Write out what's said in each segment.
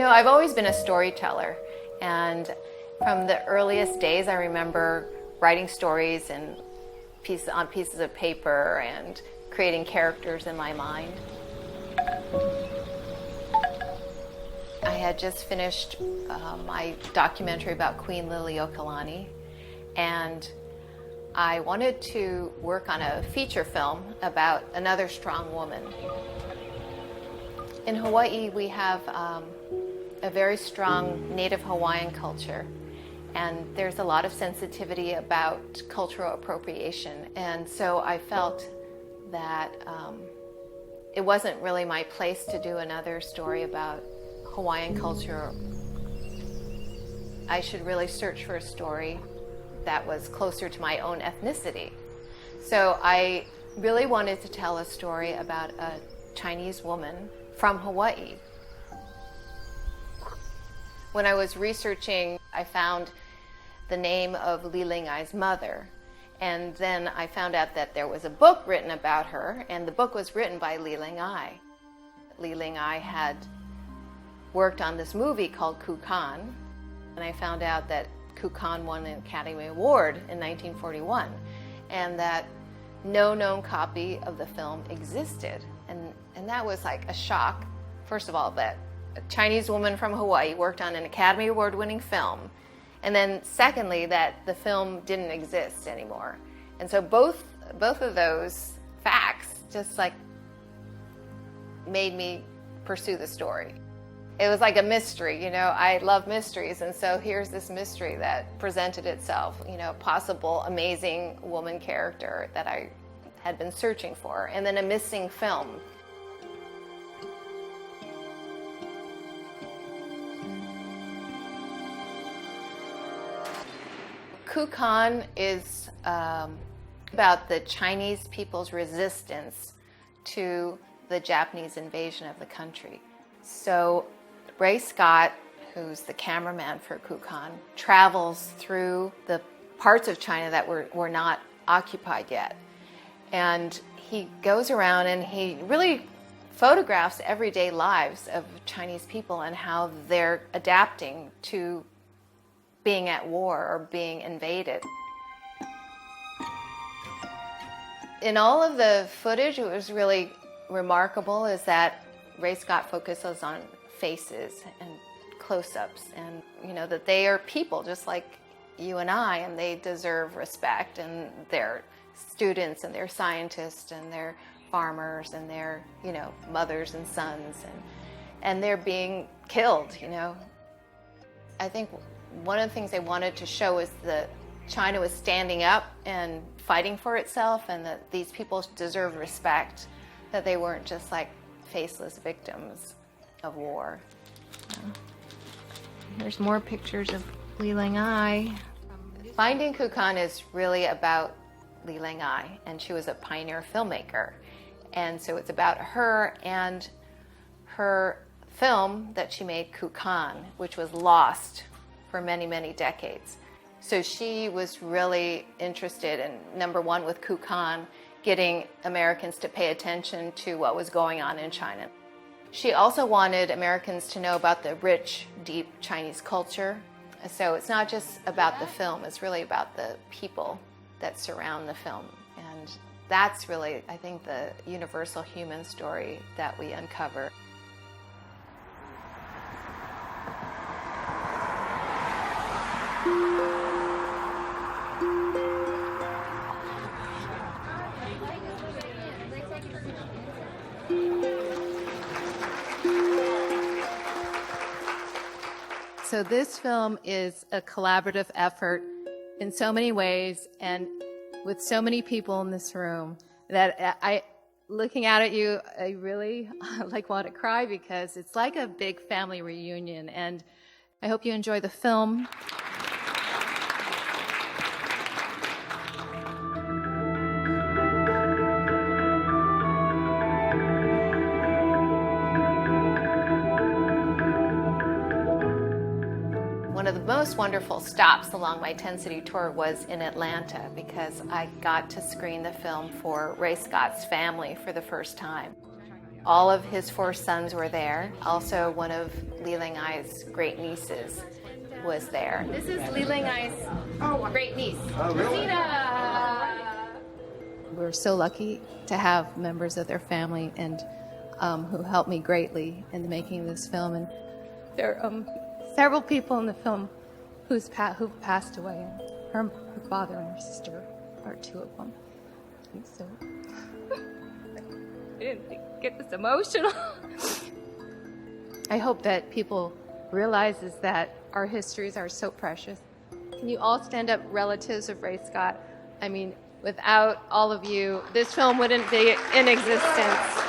I've always been a storyteller, and from the earliest days I remember writing stories and on pieces of paper and creating characters in my mind. I had just finished my documentary about Queen Liliuokalani, and I wanted to work on a feature film about another strong woman. In Hawaii, we have a very strong Native Hawaiian culture, and there's a lot of sensitivity about cultural appropriation. And so I felt that it wasn't really my place to do another story about Hawaiian culture. I should really search for a story that was closer to my own ethnicity. So I really wanted to tell a story about a Chinese woman from Hawaii. When I was researching, I found the name of Li Ling-Ai's mother. And then I found out that there was a book written about her, and the book was written by Li Ling-Ai. Li Ling-Ai had worked on this movie called Kukan, and I found out that Kukan won an Academy Award in 1941, and that no known copy of the film existed. And that was like a shock. First of all, that a Chinese woman from Hawaii worked on an Academy Award-winning film, and then secondly, that the film didn't exist anymore. And so both of those facts just like made me pursue the story. It was like a mystery, I love mysteries, and so here's this mystery that presented itself, possible amazing woman character that I had been searching for, and then a missing film. Kukan is about the Chinese people's resistance to the Japanese invasion of the country. So Rey Scott, who's the cameraman for Kukan, travels through the parts of China that were not occupied yet. And he goes around and he really photographs everyday lives of Chinese people and how they're adapting to being at war or being invaded. In all of the footage, what was really remarkable is that Rey Scott focuses on faces and close-ups, and that they are people just like you and I, and they deserve respect, and they're students and they're scientists and they're farmers and they're mothers and sons, and they're being killed. I think one of the things they wanted to show is that China was standing up and fighting for itself, and that these people deserved respect, that they weren't just like faceless victims of war. Here's more pictures of Li Ling-Ai. Finding Kukan is really about Li Ling-Ai, and she was a pioneer filmmaker. And so it's about her and her film that she made, Kukan, which was lost for many, many decades. So she was really interested in, number one, with Kukan, getting Americans to pay attention to what was going on in China. She also wanted Americans to know about the rich, deep Chinese culture. So it's not just about the film, it's really about the people that surround the film. And that's really, I think, the universal human story that we uncover. So this film is a collaborative effort in so many ways, and with so many people in this room, that looking out at you, I really want to cry, because it's like a big family reunion, and I hope you enjoy the film. One of the most wonderful stops along my 10-city tour was in Atlanta, because I got to screen the film for Rey Scott's family for the first time. All of his 4 sons were there. Also, one of Li Ling-Ai's great nieces was there. This is Li Ling-Ai's great niece, Christina. We're so lucky to have members of their family and who helped me greatly in making this film. And there are several people in the film who've passed away. Her father and her sister are 2 of them. And so I didn't get this emotional. I hope that people realizes that our histories are so precious. Can you all stand up, relatives of Rey Scott? I mean, without all of you, this film wouldn't be in existence.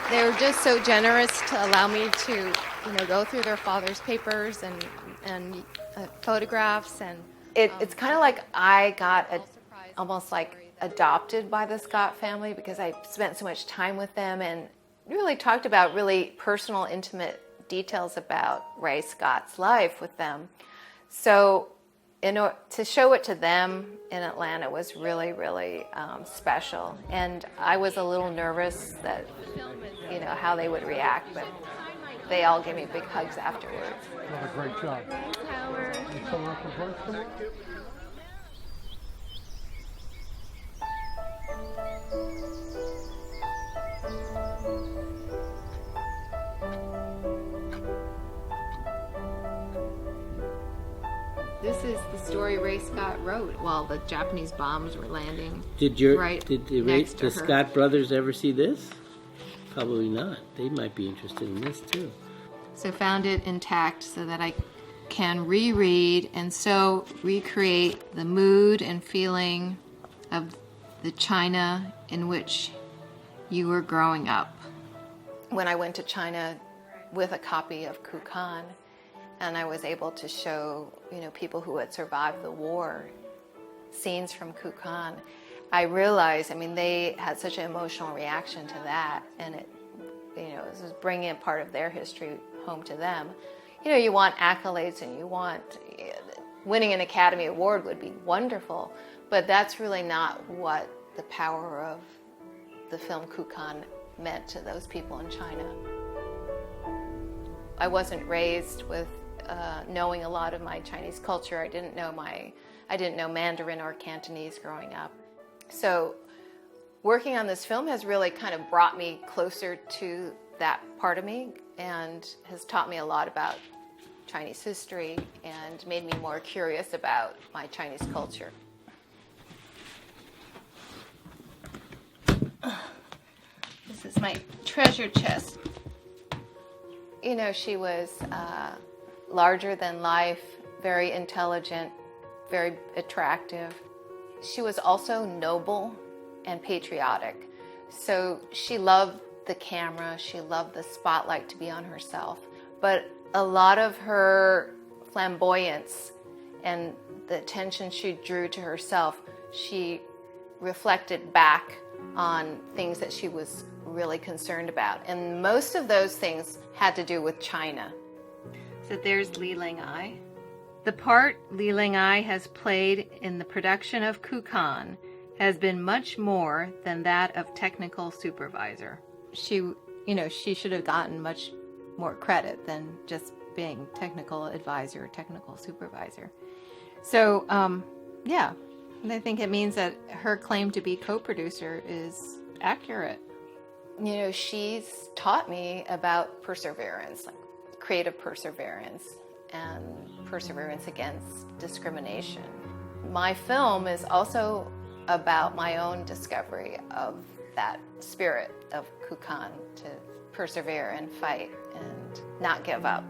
They were just so generous to allow me to, go through their father's papers and photographs, and it's kind of like I got almost like adopted by the Scott family because I spent so much time with them and really talked about really personal, intimate details about Rey Scott's life with them. So to show it to them in Atlanta was really, really special. And I was a little nervous that, how they would react, but they all gave me big hugs afterwards. What a great job. Thanks, Howard. This is the story Rey Scott wrote while the Japanese bombs were landing. Did the Scott brothers ever see this? Probably not. They might be interested in this too. So found it intact so that I can reread and so recreate the mood and feeling of the China in which you were growing up. When I went to China with a copy of Kukan, and I was able to show, people who had survived the war, scenes from Kukan, I realized, they had such an emotional reaction to that, and it was bringing a part of their history home to them. You want accolades and you want winning an Academy Award would be wonderful, but that's really not what the power of the film Kukan meant to those people in China. I wasn't raised with knowing a lot of my Chinese culture. I didn't know Mandarin or Cantonese growing up. So working on this film has really kind of brought me closer to that part of me and has taught me a lot about Chinese history and made me more curious about my Chinese culture. This is my treasure chest. She was larger than life, very intelligent, very attractive. She was also noble and patriotic. So she loved the camera, she loved the spotlight to be on herself. But a lot of her flamboyance and the attention she drew to herself, she reflected back on things that she was really concerned about. And most of those things had to do with China. So there's Li Ling-Ai. The part Li Ling-Ai has played in the production of Kukan has been much more than that of technical supervisor. She should have gotten much more credit than just being technical advisor or technical supervisor. So, and I think it means that her claim to be co-producer is accurate. She's taught me about perseverance, like creative perseverance and perseverance against discrimination. My film is also about my own discovery of that spirit of Kukan, to persevere and fight and not give up.